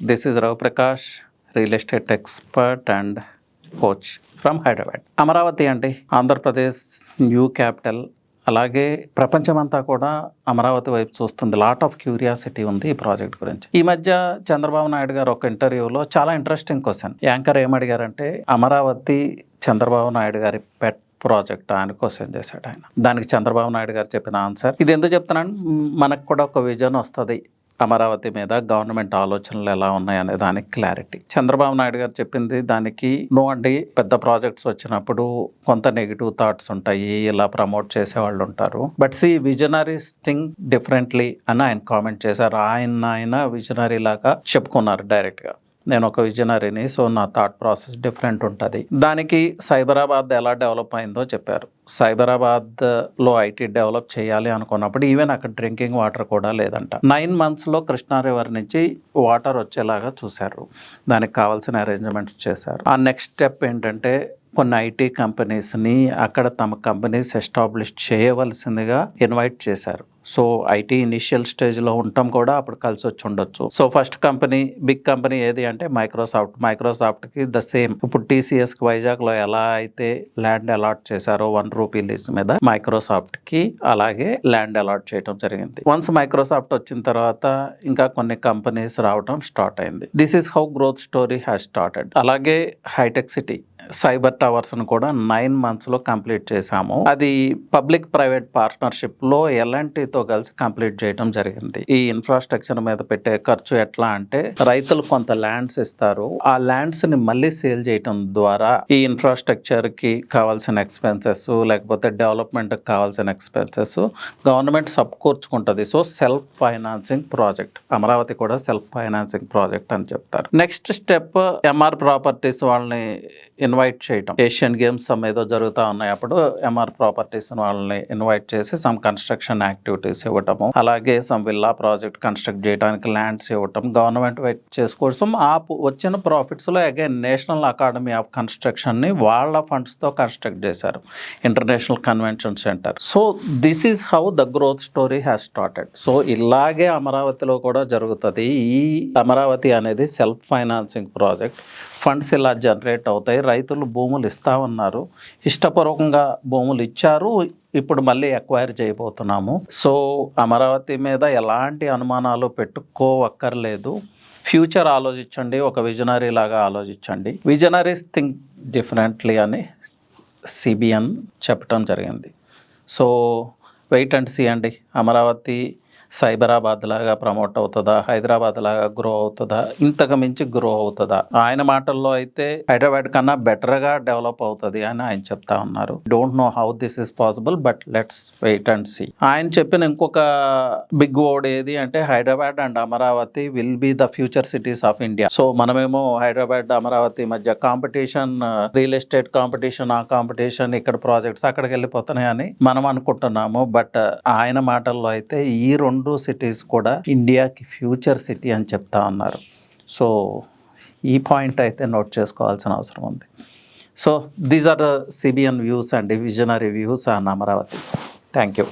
This is Rav Prakash, real estate expert and coach from Hyderabad. Amaravati అంటే Andhra Pradesh new capital. అలాగే ప్రపంచమంతా కూడా అమరావతి వైపు చూస్తుంది. లాట్ ఆఫ్ క్యూరియాసిటీ ఉంది ఈ ప్రాజెక్ట్ గురించి. ఈ మధ్య చంద్రబాబు నాయుడు గారు ఒక ఇంటర్వ్యూలో చాలా ఇంట్రెస్టింగ్ క్వశ్చన్, యాంకర్ ఏమడిగారంటే అమరావతి చంద్రబాబు నాయుడు గారి పెట్ ప్రాజెక్ట్ అని క్వశ్చన్ చేశాడు ఆయన. దానికి చంద్రబాబు నాయుడు గారు చెప్పిన ఆన్సర్, ఇది ఎందుకు చెప్తున్నాను, మనకు కూడా ఒక విజన్ వస్తుంది అమరావతి మీద గవర్నమెంట్ ఆలోచనలు ఎలా ఉన్నాయనే దానికి క్లారిటీ. చంద్రబాబు నాయుడు గారు చెప్పింది దానికి నో అండి, పెద్ద ప్రాజెక్ట్స్ వచ్చినప్పుడు కొంత నెగిటివ్ థాట్స్ ఉంటాయి, ఇలా ప్రమోట్ చేసే వాళ్ళు ఉంటారు, but see visionaries think differently అని ఆయన కామెంట్ చేశారు. ఆయన విజనరీ లాగా చెప్పుకున్నారు డైరెక్ట్గా, నేను ఒక విజనరీని, సో నా థాట్ ప్రాసెస్ డిఫరెంట్ ఉంటుంది. దానికి సైబరాబాద్ ఎలా డెవలప్ అయిందో చెప్పారు. సైబరాబాద్లో ఐటీ డెవలప్ చేయాలి అనుకున్నప్పుడు ఈవెన్ అక్కడ డ్రింకింగ్ వాటర్ కూడా లేదంట. 9 monthsలో కృష్ణా రివర్ నుంచి వాటర్ వచ్చేలాగా చూశారు, దానికి కావాల్సిన అరేంజ్మెంట్స్ చేశారు. ఆ నెక్స్ట్ స్టెప్ ఏంటంటే కొన్ని ఐటీ కంపెనీస్ని అక్కడ తమ కంపెనీస్ ఎస్టాబ్లిష్ చేయవలసిందిగా ఇన్వైట్ చేశారు. సో ఐటీ ఇనిషియల్ స్టేజ్లో ఉండటం కూడా అప్పుడు కలిసి వచ్చి ఉండొచ్చు. So first company, big company ఏది అంటే మైక్రోసాఫ్ట్కి ద సేమ్ ఇప్పుడు టీసీఎస్కి వైజాగ్లో ఎలా అయితే ల్యాండ్ అలాట్ చేశారో 1 రూపీ లీజ్ మీద, మైక్రోసాఫ్ట్కి అలాగే ల్యాండ్ అలాట్ చేయడం జరిగింది. వన్స్ మైక్రోసాఫ్ట్ వచ్చిన తర్వాత ఇంకా కొన్ని కంపెనీస్ రావడం స్టార్ట్ అయింది. This is how growth story has started. అలాగే హైటెక్ సిటీ సైబర్ టవర్స్ను కూడా 9 monthsలో కంప్లీట్ చేశాము. అది పబ్లిక్ ప్రైవేట్ పార్ట్నర్షిప్లో ఎల్ఎన్టీతో కలిసి కంప్లీట్ చేయడం జరిగింది. ఈ ఇన్ఫ్రాస్ట్రక్చర్ మీద పెట్టే ఖర్చు ఎట్లా అంటే, రైతులు కొంత ల్యాండ్స్ ఇస్తారు, ఆ ల్యాండ్స్ని మళ్ళీ సేల్ చేయడం ద్వారా ఈ ఇన్ఫ్రాస్ట్రక్చర్కి కావాల్సిన ఎక్స్పెన్సెస్ లేకపోతే డెవలప్మెంట్కి కావాల్సిన ఎక్స్పెన్సెస్ గవర్నమెంట్ సబ్కూర్చుకుంటుంది. So self financing project, Amaravati కూడా సెల్ఫ్ ఫైనాన్సింగ్ ప్రాజెక్ట్ అని చెప్తారు. నెక్స్ట్ స్టెప్ ఎంఆర్ ప్రాపర్టీస్ వాళ్ళని ఇన్వైట్ చేయటం. ఏషియన్ గేమ్స్ ఏదో జరుగుతూ ఉన్నాయి, అప్పుడు ఎంఆర్ ప్రాపర్టీస్ వాళ్ళని ఇన్వైట్ చేసి సమ్ కన్స్ట్రక్షన్ యాక్టివిటీస్ ఇవ్వటము, అలాగే సమ్ విల్లా ప్రాజెక్ట్ కన్స్ట్రక్ట్ చేయడానికి ల్యాండ్స్ ఇవ్వటం, గవర్నమెంట్ వెయిట్ చేసుకోవడం. ఆ వచ్చిన ప్రాఫిట్స్లో అగైన్ నేషనల్ అకాడమీ ఆఫ్ కన్స్ట్రక్షన్ని వాళ్ళ ఫండ్స్తో కన్స్ట్రక్ట్ చేశారు, international convention centre. So this is how the growth story has started. So ఇలాగే అమరావతిలో కూడా జరుగుతుంది. ఈ అమరావతి అనేది సెల్ఫ్ ఫైనాన్సింగ్ ప్రాజెక్ట్. ఫండ్స్ ఇలా జనరేట్ అవుతాయి, రైతులు భూములు ఇస్తా ఉన్నారు, ఇష్టపూర్వకంగా భూములు ఇచ్చారు, ఇప్పుడు మళ్ళీ ఎక్వైర్ చేయబోతున్నాము. సో అమరావతి మీద ఎలాంటి అనుమానాలు పెట్టుకోవక్కర్లేదు. ఫ్యూచర్ ఆలోచించండి, ఒక విజనరీ లాగా ఆలోచించండి. విజనరీస్ థింక్ డిఫరెంట్లీ అని సిబిఎన్ చెప్పడం జరిగింది. సో వెయిట్ అండ్ సీ అండి, అమరావతి సైబరాబాద్ లాగా ప్రమోట్ అవుతుందా, హైదరాబాద్ లాగా గ్రో అవుతుందా, ఇంతకు మించి గ్రో అవుతుందా? ఆయన మాటల్లో అయితే హైదరాబాద్ కన్నా బెటర్గా డెవలప్ అవుతుంది అని ఆయన చెప్తా ఉన్నారు. Don't know how this is possible, but let's wait and see. ఆయన చెప్పిన ఇంకొక బిగ్ వర్డ్ ఏది అంటే, Hyderabad and Amaravati will be the future cities of India. So మనమేమో హైదరాబాద్ అమరావతి మధ్య కాంపిటీషన్, రియల్ ఎస్టేట్ కాంపిటీషన్, ఆ కాంపిటీషన్, ఇక్కడ ప్రాజెక్ట్స్ అక్కడికి వెళ్ళిపోతున్నాయని మనం అనుకుంటున్నాము. బట్ ఆయన మాటల్లో అయితే ఈ 2 సిటీస్ కూడా ఇండియాకి ఫ్యూచర్ సిటీ అని చెప్తా ఉన్నారు. సో ఈ పాయింట్ అయితే నోట్ చేసుకోవాల్సిన అవసరం ఉంది. So these are the CBN views and visionary views on Amaravati. Thank you.